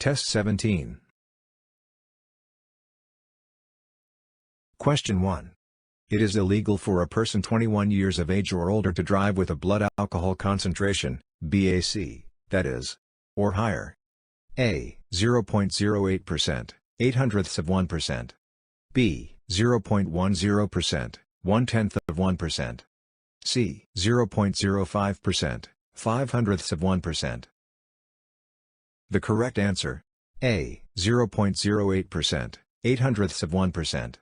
Test 17. Question 1. It is illegal for a person 21 years of age or older to drive with a blood alcohol concentration, BAC, that is, or higher. A. 0.08%, 0.08%. B. 0.10%, 0.1%. C. 0.05%, 0.05%. The correct answer: A. 0.08%, 0.08%.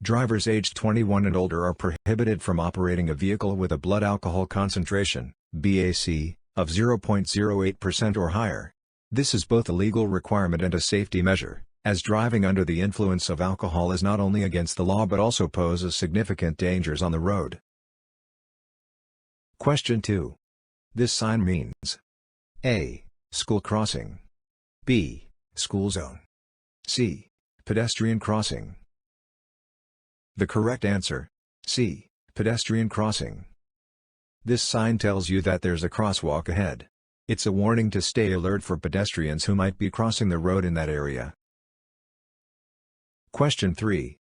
Drivers aged 21 and older are prohibited from operating a vehicle with a blood alcohol concentration, BAC, of 0.08% or higher. This is both a legal requirement and a safety measure, as driving under the influence of alcohol is not only against the law but also poses significant dangers on the road. Question 2. This sign means: A. School crossing. B. School zone. C. Pedestrian crossing. The correct answer: C. Pedestrian crossing. This sign tells you that there's a crosswalk ahead. It's a warning to stay alert for pedestrians who might be crossing the road in that area. Question 3.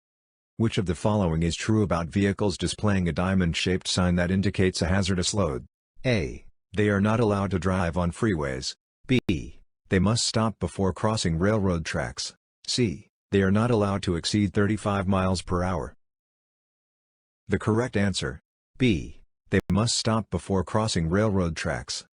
Which of the following is true about vehicles displaying a diamond-shaped sign that indicates a hazardous load? A. They are not allowed to drive on freeways. B. They must stop before crossing railroad tracks. C. They are not allowed to exceed 35 miles per hour. The correct answer: B. They must stop before crossing railroad tracks.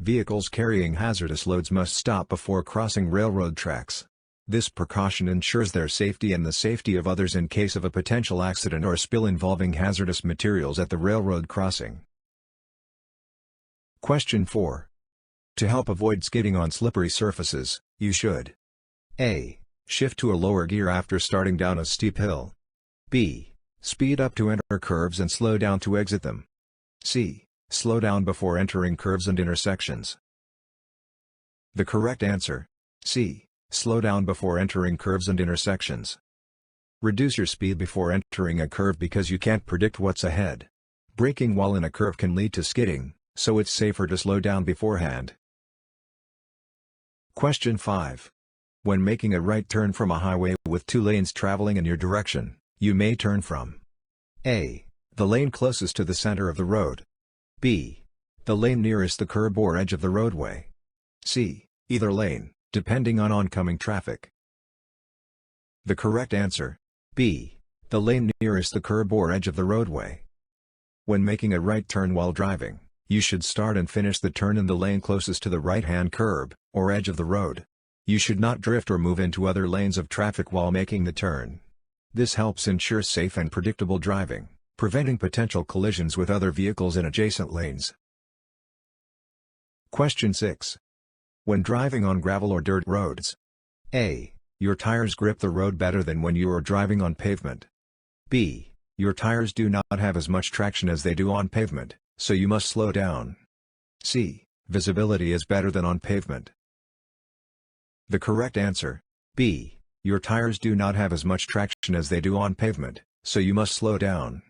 Vehicles carrying hazardous loads must stop before crossing railroad tracks. This precaution ensures their safety and the safety of others in case of a potential accident or spill involving hazardous materials at the railroad crossing. Question 4. To help avoid skidding on slippery surfaces, you should: A. Shift to a lower gear after starting down a steep hill. B. Speed up to enter curves and slow down to exit them. C. Slow down before entering curves and intersections. The correct answer: C. Slow down before entering curves and intersections. Reduce your speed before entering a curve because you can't predict what's ahead. Braking while in a curve can lead to skidding, so it's safer to slow down beforehand. Question 5. When making a right turn from a highway with 2 lanes traveling in your direction, you may turn from: A. The lane closest to the center of the road. B. The lane nearest the curb or edge of the roadway. C. Either lane, depending on oncoming traffic. The correct answer: B. The lane nearest the curb or edge of the roadway. When making a right turn while driving, you should start and finish the turn in the lane closest to the right-hand curb, or edge of the road. You should not drift or move into other lanes of traffic while making the turn. This helps ensure safe and predictable driving, preventing potential collisions with other vehicles in adjacent lanes. Question 6. When driving on gravel or dirt roads: A. Your tires grip the road better than when you are driving on pavement. B. Your tires do not have as much traction as they do on pavement, so you must slow down. C. Visibility is better than on pavement. The correct answer: B. Your tires do not have as much traction as they do on pavement, so you must slow down.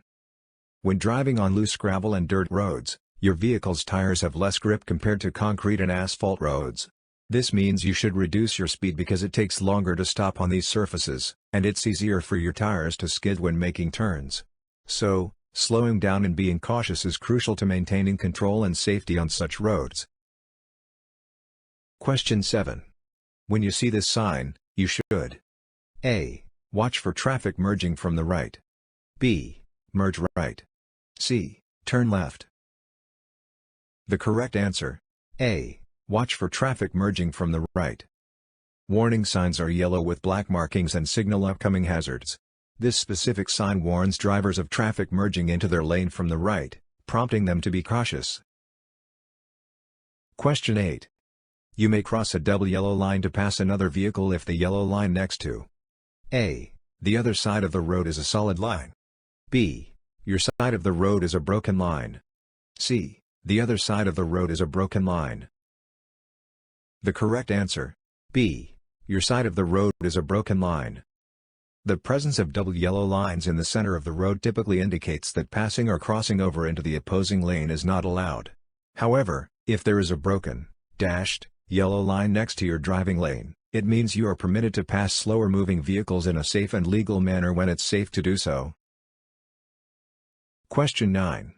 When driving on loose gravel and dirt roads, your vehicle's tires have less grip compared to concrete and asphalt roads. This means you should reduce your speed because it takes longer to stop on these surfaces, and it's easier for your tires to skid when making turns. So, slowing down and being cautious is crucial to maintaining control and safety on such roads. Question 7. When you see this sign, you should: A. Watch for traffic merging from the right. B. Merge right. C. Turn left. The correct answer: A. Watch for traffic merging from the right. Warning signs are yellow with black markings and signal upcoming hazards. This specific sign warns drivers of traffic merging into their lane from the right, prompting them to be cautious. Question 8. You may cross a double yellow line to pass another vehicle if the yellow line next to: A. The other side of the road is a solid line. B. Your side of the road is a broken line. C. The other side of the road is a broken line. The correct answer: B. Your side of the road is a broken line. The presence of double yellow lines in the center of the road typically indicates that passing or crossing over into the opposing lane is not allowed. However, if there is a broken, dashed, yellow line next to your driving lane, It means you are permitted to pass slower moving vehicles in a safe and legal manner when it's safe to do so. Question 9.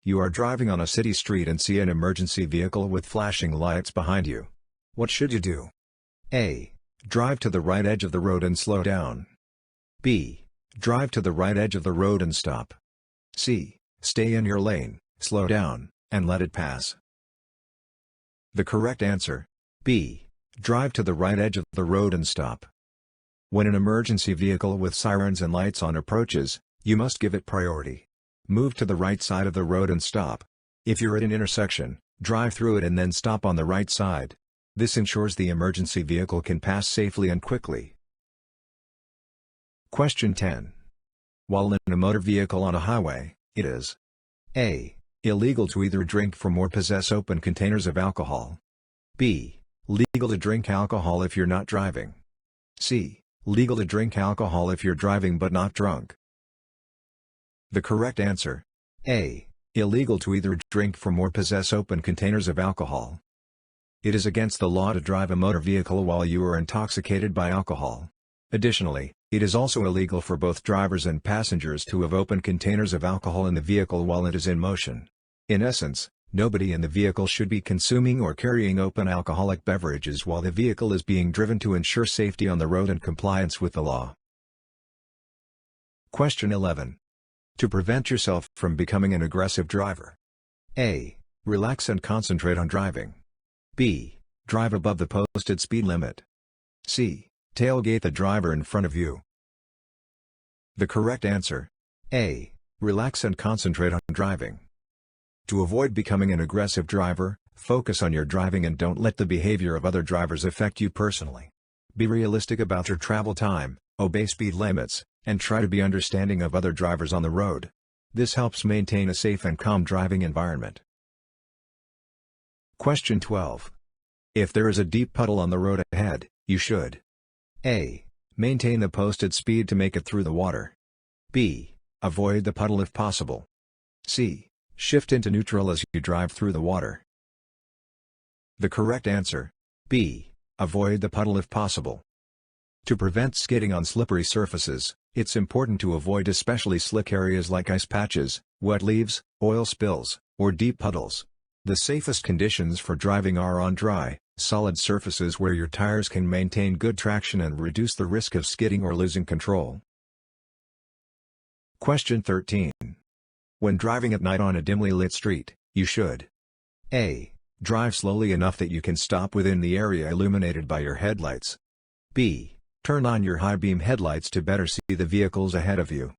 You are driving on a city street and see an emergency vehicle with flashing lights behind you. What should you do? A. Drive to the right edge of the road and slow down. B. Drive to the right edge of the road and stop. C. Stay in your lane, slow down, and let it pass. The correct answer: B. Drive to the right edge of the road and stop. When an emergency vehicle with sirens and lights on approaches, you must give it priority. Move to the right side of the road and stop. If you're at an intersection, drive through it and then stop on the right side. This ensures the emergency vehicle can pass safely and quickly. Question 10. While in a motor vehicle on a highway, it is A. Illegal to either drink from or possess open containers of alcohol. B. Legal to drink alcohol if you're not driving. C. Legal to drink alcohol if you're driving but not drunk. The correct answer: A. Illegal to either drink from or possess open containers of alcohol. It is against the law to drive a motor vehicle while you are intoxicated by alcohol. Additionally, it is also illegal for both drivers and passengers to have open containers of alcohol in the vehicle while it is in motion. In essence, nobody in the vehicle should be consuming or carrying open alcoholic beverages while the vehicle is being driven to ensure safety on the road and compliance with the law. Question 11. To prevent yourself from becoming an aggressive driver. A. Relax and concentrate on driving. B. Drive above the posted speed limit. C. Tailgate the driver in front of you. The correct answer: A. Relax and concentrate on driving. To avoid becoming an aggressive driver, focus on your driving and don't let the behavior of other drivers affect you personally. Be realistic about your travel time, obey speed limits, and try to be understanding of other drivers on the road. This helps maintain a safe and calm driving environment. Question 12. If there is a deep puddle on the road ahead, you should A. Maintain the posted speed to make it through the water. B. Avoid the puddle if possible. C. Shift into neutral as you drive through the water. The correct answer: B. Avoid the puddle if possible. To prevent skidding on slippery surfaces, it's important to avoid especially slick areas like ice patches, wet leaves, oil spills, or deep puddles. The safest conditions for driving are on dry, solid surfaces where your tires can maintain good traction and reduce the risk of skidding or losing control. Question 13. When driving at night on a dimly lit street, you should A. Drive slowly enough that you can stop within the area illuminated by your headlights. B. Turn on your high-beam headlights to better see the vehicles ahead of you.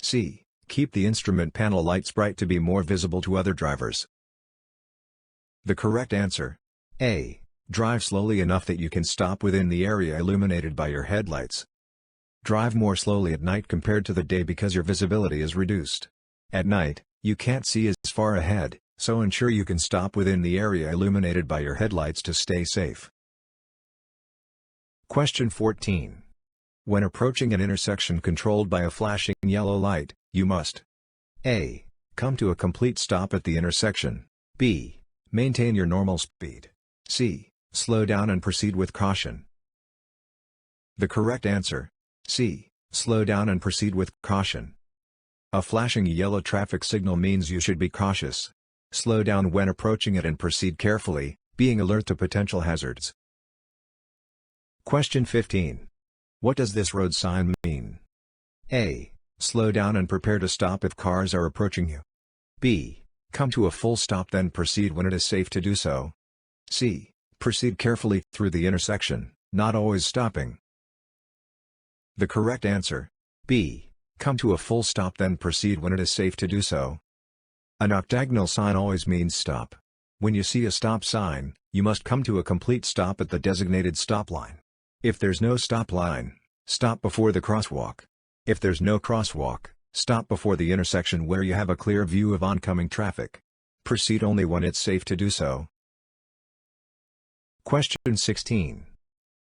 C. Keep the instrument panel lights bright to be more visible to other drivers. The correct answer: A. Drive slowly enough that you can stop within the area illuminated by your headlights. Drive more slowly at night compared to the day because your visibility is reduced. At night, you can't see as far ahead, so ensure you can stop within the area illuminated by your headlights to stay safe. Question 14. When approaching an intersection controlled by a flashing yellow light, you must A. Come to a complete stop at the intersection. B. Maintain your normal speed. C. Slow down and proceed with caution. The correct answer: C. Slow down and proceed with caution. A flashing yellow traffic signal means you should be cautious. Slow down when approaching it and proceed carefully, being alert to potential hazards. Question 15. What does this road sign mean? A. Slow down and prepare to stop if cars are approaching you. B. Come to a full stop then proceed when it is safe to do so. C. Proceed carefully through the intersection, not always stopping. The correct answer: B. Come to a full stop then proceed when it is safe to do so. An octagonal sign always means stop. When you see a stop sign, you must come to a complete stop at the designated stop line. If there's no stop line, stop before the crosswalk. If there's no crosswalk, stop before the intersection where you have a clear view of oncoming traffic. Proceed only when it's safe to do so. Question 16.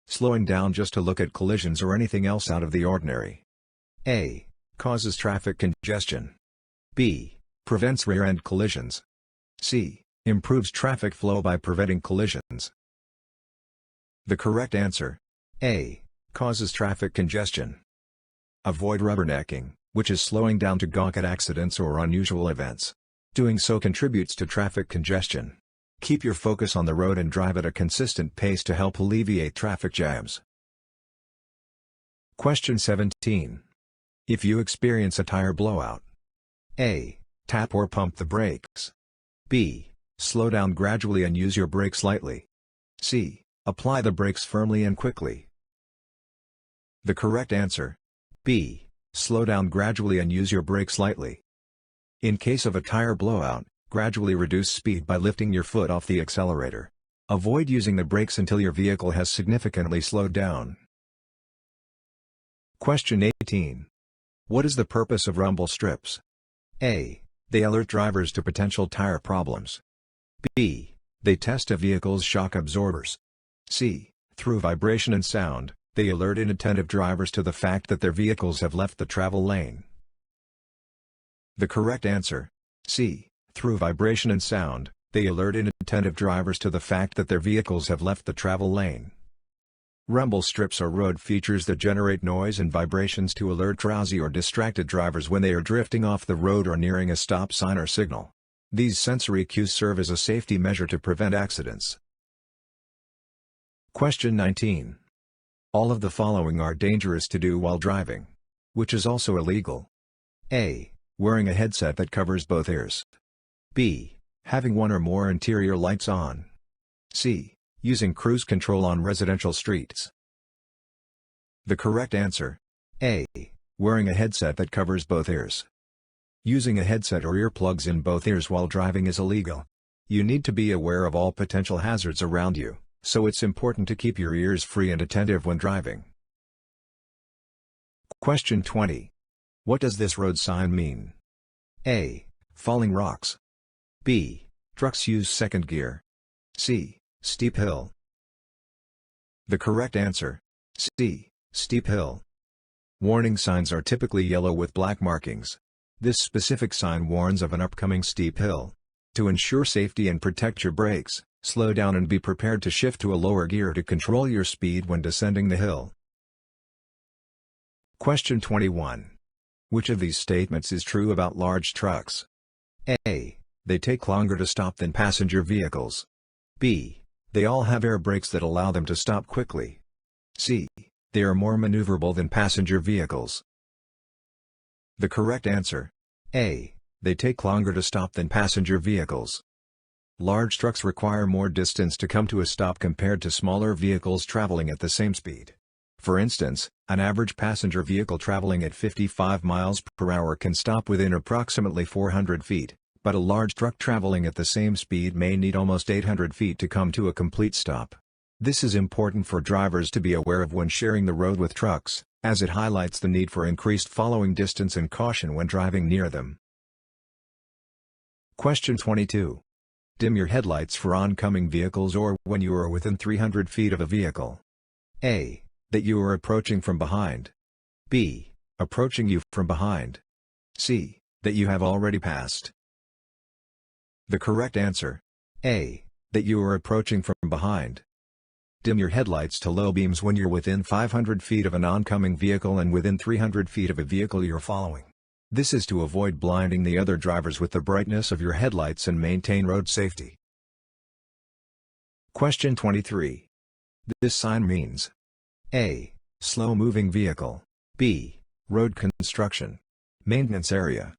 Slowing down just to look at collisions or anything else out of the ordinary. A. Causes traffic congestion. B. Prevents rear-end collisions. C. Improves traffic flow by preventing collisions. The correct answer, A, causes traffic congestion. Avoid rubbernecking, which is slowing down to gawk at accidents or unusual events. Doing so contributes to traffic congestion. Keep your focus on the road and drive at a consistent pace to help alleviate traffic jams. Question 17. If you experience a tire blowout, A, tap or pump the brakes. B, slow down gradually and use your brakes lightly. C, apply the brakes firmly and quickly. The correct answer, B, slow down gradually and use your brakes lightly. In case of a tire blowout, gradually reduce speed by lifting your foot off the accelerator. Avoid using the brakes until your vehicle has significantly slowed down. Question 18. What is the purpose of rumble strips? A, they alert drivers to potential tire problems. B, they test a vehicle's shock absorbers. C, through vibration and sound, they alert inattentive drivers to the fact that their vehicles have left the travel lane. The correct answer, C, through vibration and sound, they alert inattentive drivers to the fact that their vehicles have left the travel lane. Rumble strips are road features that generate noise and vibrations to alert drowsy or distracted drivers when they are drifting off the road or nearing a stop sign or signal. These sensory cues serve as a safety measure to prevent accidents. Question 19. All of the following are dangerous to do while driving. Which is also illegal? A, wearing a headset that covers both ears. B, having one or more interior lights on. C, using cruise control on residential streets. The correct answer, A, wearing a headset that covers both ears. Using a headset or earplugs in both ears while driving is illegal. You need to be aware of all potential hazards around you, so it's important to keep your ears free and attentive when driving. Question 20. What does this road sign mean? A, falling rocks. B, trucks use second gear. C, steep hill. The correct answer, C, steep hill. Warning signs are typically yellow with black markings. This specific sign warns of an upcoming steep hill. To ensure safety and protect your brakes, slow down and be prepared to shift to a lower gear to control your speed when descending the hill. Question 21. Which of these statements is true about large trucks? A, they take longer to stop than passenger vehicles. B, they all have air brakes that allow them to stop quickly. C, they are more maneuverable than passenger vehicles. The correct answer, A, they take longer to stop than passenger vehicles. Large trucks require more distance to come to a stop compared to smaller vehicles traveling at the same speed. For instance, an average passenger vehicle traveling at 55 miles per hour can stop within approximately 400 feet, but a large truck traveling at the same speed may need almost 800 feet to come to a complete stop. This is important for drivers to be aware of when sharing the road with trucks, as it highlights the need for increased following distance and caution when driving near them. Question 22. Dim your headlights for oncoming vehicles or when you are within 300 feet of a vehicle. A, that you are approaching from behind. B, approaching you from behind. C, that you have already passed. The correct answer, A, that you are approaching from behind. Dim your headlights to low beams when you're within 500 feet of an oncoming vehicle and within 300 feet of a vehicle you're following. This is to avoid blinding the other drivers with the brightness of your headlights and maintain road safety. Question 23. This sign means A, slow-moving vehicle. B, road construction. Maintenance area.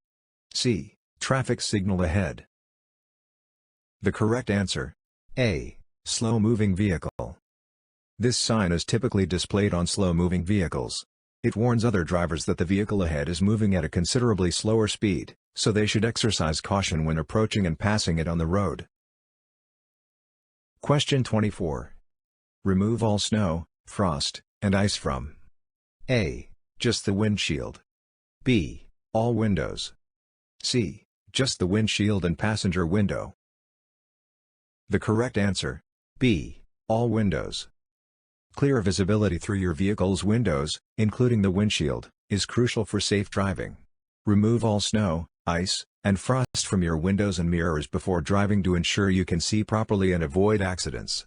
C, traffic signal ahead. The correct answer, A, slow-moving vehicle. This sign is typically displayed on slow-moving vehicles. It warns other drivers that the vehicle ahead is moving at a considerably slower speed, so they should exercise caution when approaching and passing it on the road. Question 24. Remove all snow, frost, and ice from A, just the windshield. B, all windows. C, just the windshield and passenger window. The correct answer, B, all windows. Clear visibility through your vehicle's windows, including the windshield, is crucial for safe driving. Remove all snow, ice, and frost from your windows and mirrors before driving to ensure you can see properly and avoid accidents.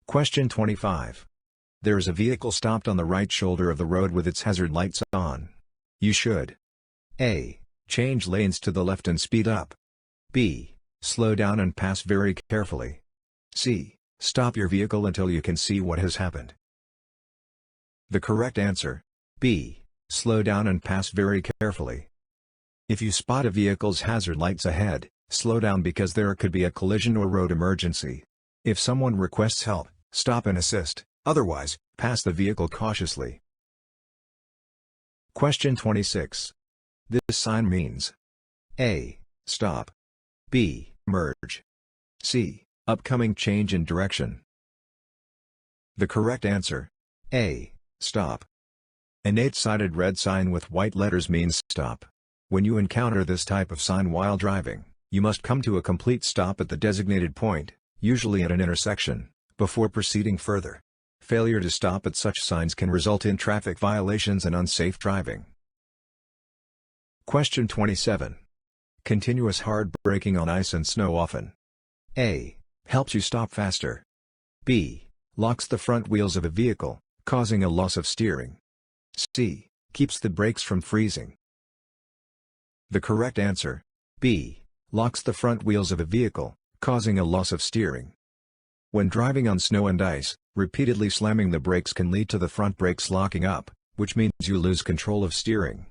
Question 25. There is a vehicle stopped on the right shoulder of the road with its hazard lights on. You should A. Change lanes to the left and speed up. B. Slow down and pass very carefully. C. Stop your vehicle until you can see what has happened. The correct answer, B. Slow down and pass very carefully. If you spot a vehicle's hazard lights ahead, slow down because there could be a collision or road emergency. If someone requests help, stop and assist, otherwise, pass the vehicle cautiously. Question 26. This sign means A. Stop. B. Merge. C. Upcoming change in direction. The correct answer, A. Stop. An 8-sided red sign with white letters means stop. When you encounter this type of sign while driving, you must come to a complete stop at the designated point, usually at an intersection, before proceeding further. Failure to stop at such signs can result in traffic violations and unsafe driving. Question 27. Continuous hard braking on ice and snow often A. Helps you stop faster. B. Locks the front wheels of a vehicle, causing a loss of steering. C. Keeps the brakes from freezing. The correct answer, B. Locks the front wheels of a vehicle, causing a loss of steering. When driving on snow and ice, repeatedly slamming the brakes can lead to the front brakes locking up, which means you lose control of steering.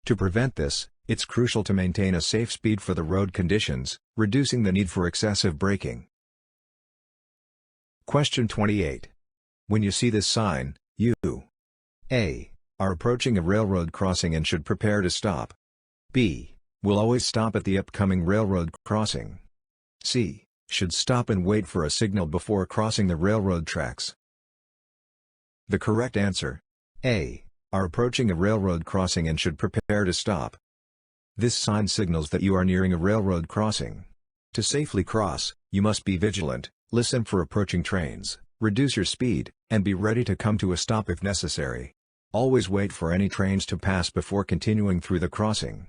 To prevent this, it's crucial to maintain a safe speed for the road conditions, reducing the need for excessive braking. Question 28. When you see this sign, you A. Are approaching a railroad crossing and should prepare to stop. B. Will always stop at the upcoming railroad crossing. C. Should stop and wait for a signal before crossing the railroad tracks. The correct answer, A. Are approaching a railroad crossing and should prepare to stop. This sign signals that you are nearing a railroad crossing. To safely cross, you must be vigilant, listen for approaching trains, reduce your speed, and be ready to come to a stop if necessary. Always wait for any trains to pass before continuing through the crossing.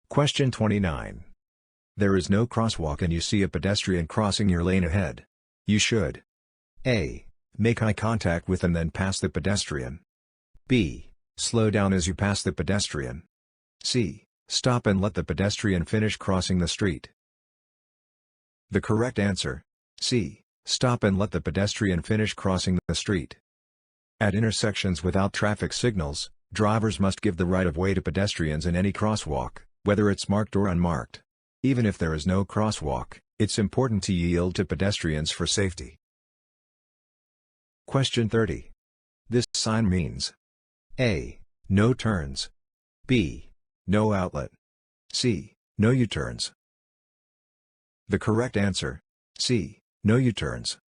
Question 29. There is no crosswalk and you see a pedestrian crossing your lane ahead. You should A. Make eye contact with and then pass the pedestrian. B. Slow down as you pass the pedestrian. C. Stop and let the pedestrian finish crossing the street. The correct answer, C. Stop and let the pedestrian finish crossing the street. At intersections without traffic signals, drivers must give the right of way to pedestrians in any crosswalk, whether it's marked or unmarked. Even if there is no crosswalk, it's important to yield to pedestrians for safety. Question 30. This sign means A. No turns. B. No outlet. C. No U-turns. The correct answer, C. No U-turns.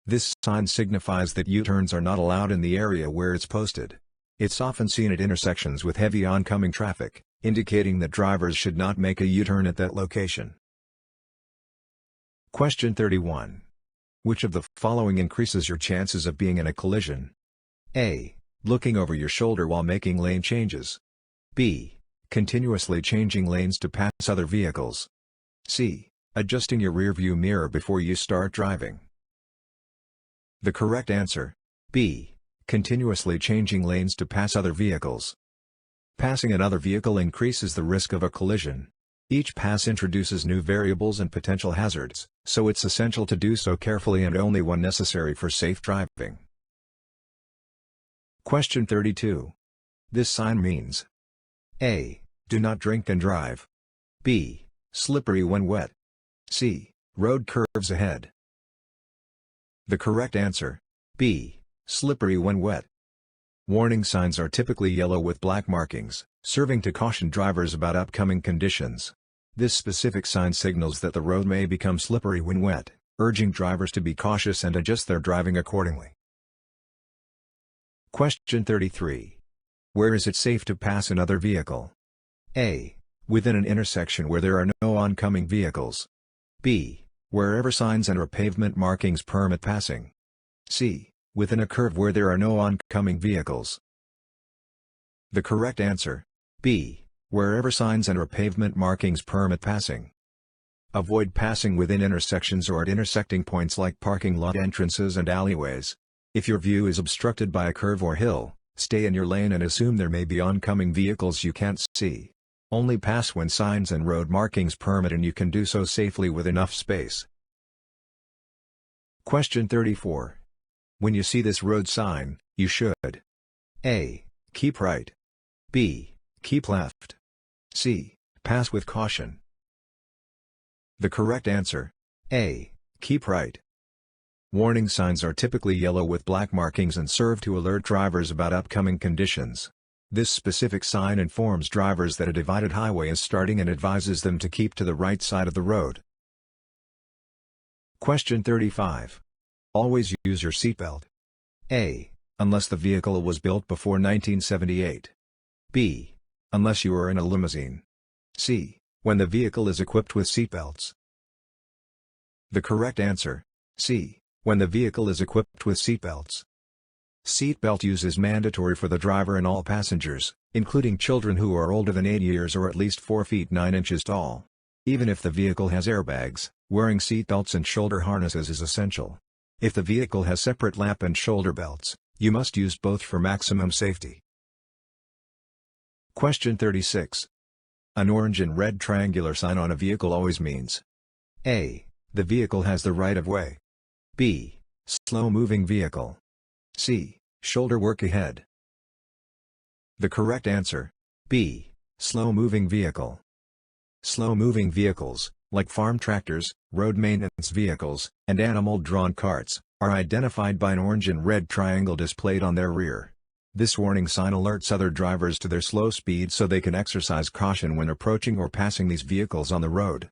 This sign signifies that U-turns are not allowed in the area where it's posted. It's often seen at intersections with heavy oncoming traffic, indicating that drivers should not make a U-turn at that location. Question 31. Which of the following increases your chances of being in a collision? A. Looking over your shoulder while making lane changes. B. Continuously changing lanes to pass other vehicles. C. Adjusting your rearview mirror before you start driving. The correct answer, B. Continuously changing lanes to pass other vehicles. Passing another vehicle increases the risk of a collision. Each pass introduces new variables and potential hazards, so it's essential to do so carefully and only when necessary for safe driving. Question 32. This sign means A. Do not drink and drive. B. Slippery when wet. C. Road curves ahead. The correct answer, B. Slippery when wet. Warning signs are typically yellow with black markings, serving to caution drivers about upcoming conditions. This specific sign signals that the road may become slippery when wet, urging drivers to be cautious and adjust their driving accordingly. Question 33. Where is it safe to pass another vehicle? A. Within an intersection where there are no oncoming vehicles. B. Wherever signs and or pavement markings permit passing. C. Within a curve where there are no oncoming vehicles. The correct answer, B. Wherever signs and or pavement markings permit passing. Avoid passing within intersections or at intersecting points like parking lot entrances and alleyways. If your view is obstructed by a curve or hill, stay in your lane and assume there may be oncoming vehicles you can't see. Only pass when signs and road markings permit and you can do so safely with enough space. Question 34. When you see this road sign, you should A. Keep right. B. Keep left. C. Pass with caution. The correct answer: A. Keep right. Warning signs are typically yellow with black markings and serve to alert drivers about upcoming conditions. This specific sign informs drivers that a divided highway is starting and advises them to keep to the right side of the road. Question 35. Always use your seatbelt. A. Unless the vehicle was built before 1978. B. Unless you are in a limousine. C. When the vehicle is equipped with seatbelts. The correct answer: C. When the vehicle is equipped with seatbelts. Seatbelt use is mandatory for the driver and all passengers, including children who are older than 8 years or at least 4 feet 9 inches tall. Even if the vehicle has airbags, wearing seatbelts and shoulder harnesses is essential. If the vehicle has separate lap and shoulder belts, you must use both for maximum safety. Question 36. An orange and red triangular sign on a vehicle always means: A. The vehicle has the right of way. B. Slow-moving vehicle. C. Shoulder work ahead. The correct answer: B. Slow-moving vehicle. Slow-moving vehicles, like farm tractors, road maintenance vehicles, and animal-drawn carts, are identified by an orange and red triangle displayed on their rear. This warning sign alerts other drivers to their slow speed so they can exercise caution when approaching or passing these vehicles on the road.